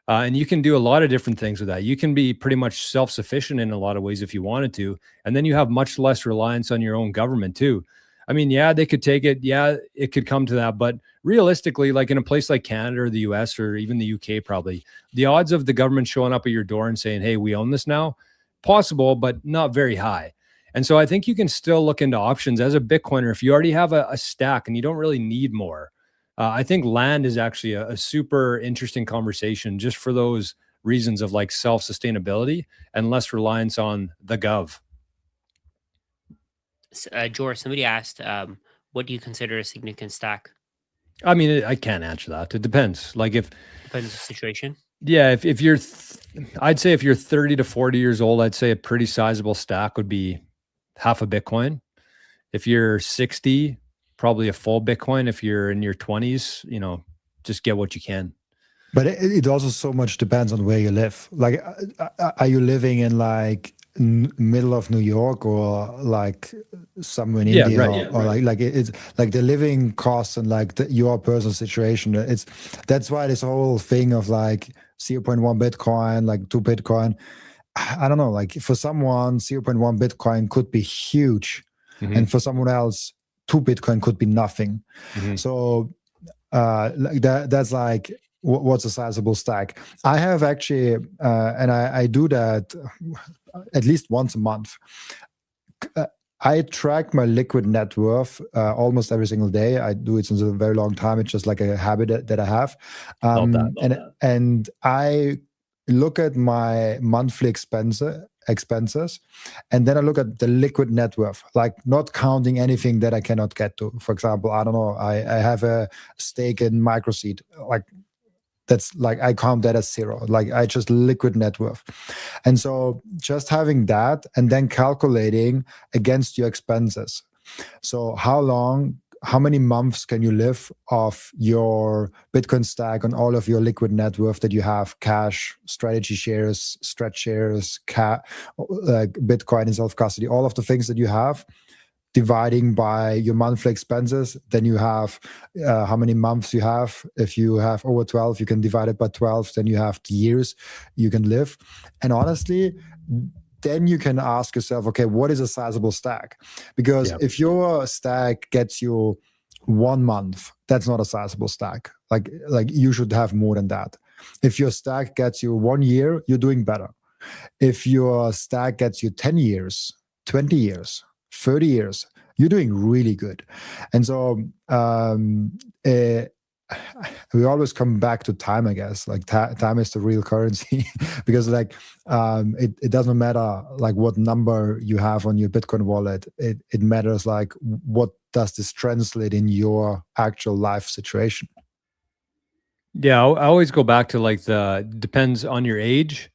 And you can do a lot of different things with that. You can be pretty much self-sufficient in a lot of ways if you wanted to. And then you have much less reliance on your own government too. I mean, yeah, they could take it. Yeah, it could come to that. But realistically, like in a place like Canada or the US or even the UK, probably the odds of the government showing up at your door and saying, hey, we own this now, possible, but not very high. And so I think you can still look into options as a Bitcoiner. If you already have a stack and you don't really need more, I think land is actually a super interesting conversation just for those reasons of like self-sustainability and less reliance on the gov. George, somebody asked, what do you consider a significant stack? I mean, I can't answer that. It depends. Like if depends on the situation. Yeah, if you're, I'd say if you're 30 to 40 years old, I'd say a pretty sizable stack would be half a Bitcoin. If you're 60, probably a full Bitcoin. If you're in your 20s, you know, just get what you can. But it also so much depends on where you live. Like, are you living in like middle of New York or like somewhere in India, right, or like it's like the living costs and like your personal situation. That's why this whole thing of like 0.1 Bitcoin, like 2 Bitcoin. I don't know. Like for someone, 0.1 Bitcoin could be huge, and for someone else, 2 Bitcoin could be nothing. So like that's like, what's a sizable stack? I have actually, and I do that at least once a month. I track my liquid net worth almost every single day. I do it since a very long time. It's just like a habit that I have. And I look at my monthly expenses, and then I look at the liquid net worth, like not counting anything that I cannot get to. For example, I don't know, I have a stake in Microseed, like that's like, I count that as zero. Like I just liquid net worth. And so just having that and then calculating against your expenses. So how many months can you live off your Bitcoin stack on all of your liquid net worth that you have, cash, strategy shares, stretch shares, like Bitcoin and self-custody, all of the things that you have, dividing by your monthly expenses. Then you have how many months you have. If you have over 12, you can divide it by 12. Then you have the years you can live. And honestly, then you can ask yourself, okay, what is a sizable stack? Because if your stack gets you 1 month, that's not a sizable stack. Like you should have more than that. If your stack gets you 1 year, you're doing better. If your stack gets you 10 years, 20 years, 30 years, you're doing really good. And so we always come back to time, I guess. Like time is the real currency because like it doesn't matter like what number you have on your Bitcoin wallet. It matters like what does this translate in your actual life situation. Yeah, I always go back to like depends on your age,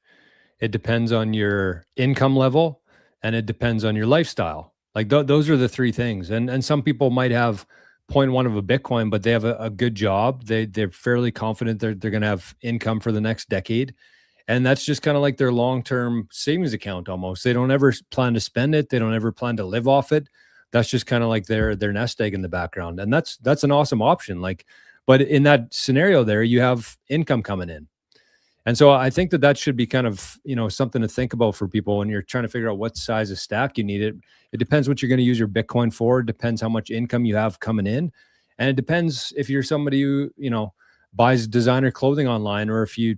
it depends on your income level, and it depends on your lifestyle. Like those are the three things. And some people might have 0.1 of a Bitcoin, but they have a good job. They're fairly confident they're going to have income for the next decade. And that's just kind of like their long-term savings account almost. They don't ever plan to spend it. They don't ever plan to live off it. That's just kind of like their nest egg in the background. And that's an awesome option. Like, but in that scenario there, you have income coming in. And so I think that should be kind of, you know, something to think about for people when you're trying to figure out what size of stack you need. It depends what you're going to use your Bitcoin for. It depends how much income you have coming in. And it depends if you're somebody who, you know, buys designer clothing online or if you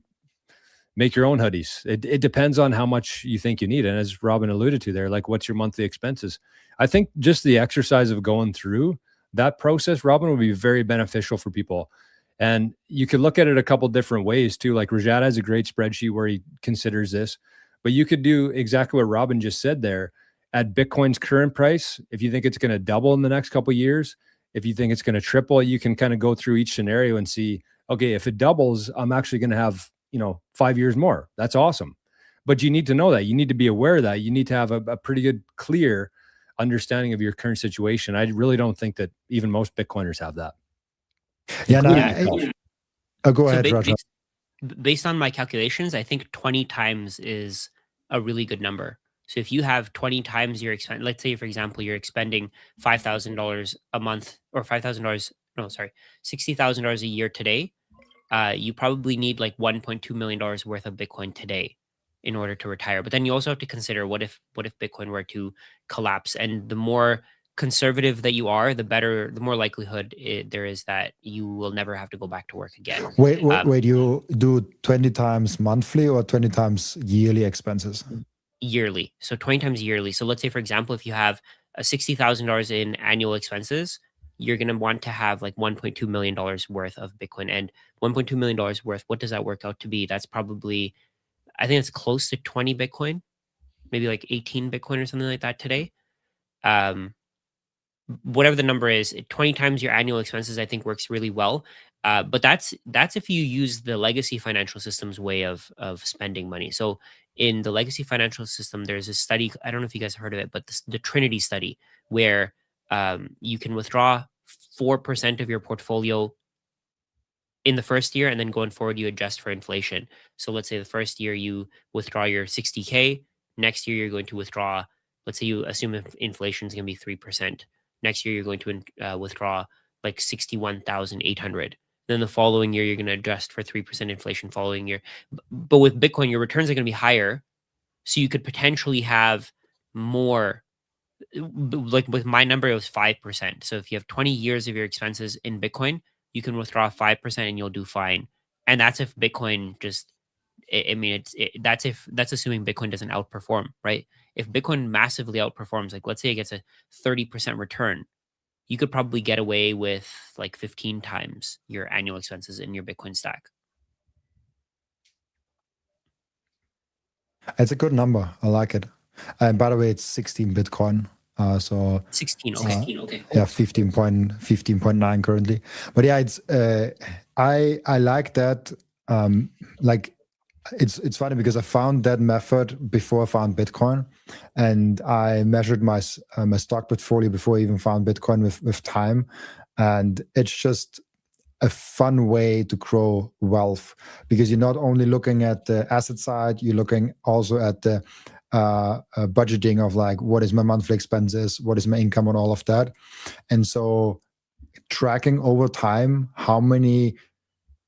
make your own hoodies. It depends on how much you think you need. And as Robin alluded to there, like what's your monthly expenses? I think just the exercise of going through that process, Robin, would be very beneficial for people. And you could look at it a couple different ways too. Like Rajat has a great spreadsheet where he considers this, but you could do exactly what Robin just said there. At Bitcoin's current price, if you think it's going to double in the next couple of years, if you think it's going to triple, you can kind of go through each scenario and see, okay, if it doubles, I'm actually going to have, you know, 5 years more. That's awesome. But you need to know that. You need to be aware of that. You need to have a pretty good, clear understanding of your current situation. I really don't think that even most Bitcoiners have that. Yeah, no, go ahead, Rajat. Based on my calculations, I think 20 times is a really good number. So if you have 20 times your expense, let's say, for example, you're expending $5,000 a month or $60,000 a year today. you probably need like $1.2 million worth of Bitcoin today in order to retire. But then you also have to consider what if Bitcoin were to collapse, and the more conservative that you are, the better, the more likelihood there is that you will never have to go back to work again. Wait, you do 20 times monthly or 20 times yearly expenses? Yearly. So 20 times yearly. So let's say, for example, if you have $60,000 in annual expenses, you're going to want to have like $1.2 million worth of Bitcoin. And $1.2 million worth, what does that work out to be? That's probably, I think it's close to 20 Bitcoin, maybe like 18 Bitcoin or something like that today. Whatever the number is, 20 times your annual expenses, I think works really well. But that's if you use the legacy financial system's way of spending money. So in the legacy financial system, there's a study, I don't know if you guys have heard of it, but the Trinity study, where you can withdraw 4% of your portfolio in the first year, and then going forward, you adjust for inflation. So let's say the first year you withdraw your 60K, next year you're going to withdraw, let's say you assume inflation is going to be 3%. Next year, you're going to withdraw like 61,800. Then the following year, you're going to adjust for 3% inflation following year. But with Bitcoin, your returns are going to be higher. So you could potentially have more. Like with my number, it was 5%. So if you have 20 years of your expenses in Bitcoin, you can withdraw 5% and you'll do fine. And that's if Bitcoin just, I mean, that's assuming Bitcoin doesn't outperform, right? If Bitcoin massively outperforms, like let's say it gets a 30% return, you could probably get away with like 15 times your annual expenses in your Bitcoin stack. It's a good number. I like it. And by the way, it's 16 Bitcoin. So 16. Okay. Okay. Yeah, 15.9 currently. But yeah, it's I like that. Like it's funny because I found that method before I found Bitcoin, and I measured my my stock portfolio before I even found Bitcoin with time, and it's just a fun way to grow wealth, because you're not only looking at the asset side, you're looking also at the budgeting of like, what is my monthly expenses, what is my income, and all of that. And so tracking over time how many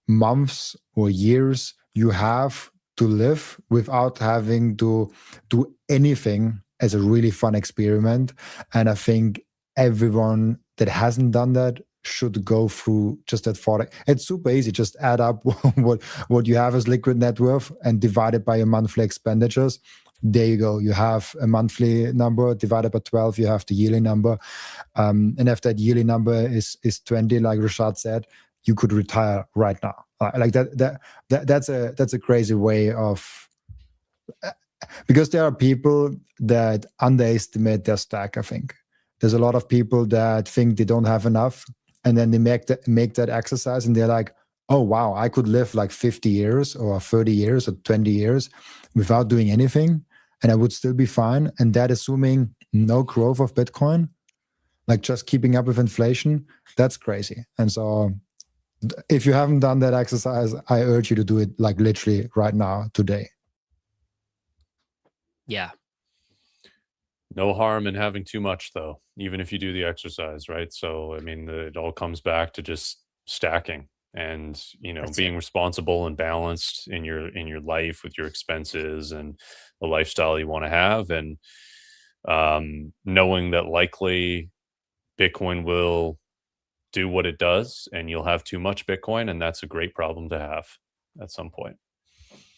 months or years you have to live without having to do anything as a really fun experiment. And I think everyone that hasn't done that should go through just that thought. It's super easy. Just add up what you have as liquid net worth and divide it by your monthly expenditures. There you go. You have a monthly number divided by 12. You have the yearly number. And if that yearly number is 20, like Rajat said, you could retire right now. Like that's a crazy way of, because there are people that underestimate their stack. I think there's a lot of people that think they don't have enough, and then they make that exercise, and they're like, oh wow, I could live like 50 years or 30 years or 20 years without doing anything, and I would still be fine. And that assuming no growth of Bitcoin, like just keeping up with inflation. That's crazy. And so if you haven't done that exercise, I urge you to do it like literally right now, today. Yeah. No harm in having too much, though, even if you do the exercise, right? So, I mean, it all comes back to just stacking and, being responsible and balanced in your life with your expenses and the lifestyle you want to have, and knowing that likely Bitcoin will do what it does and you'll have too much Bitcoin, and that's a great problem to have at some point.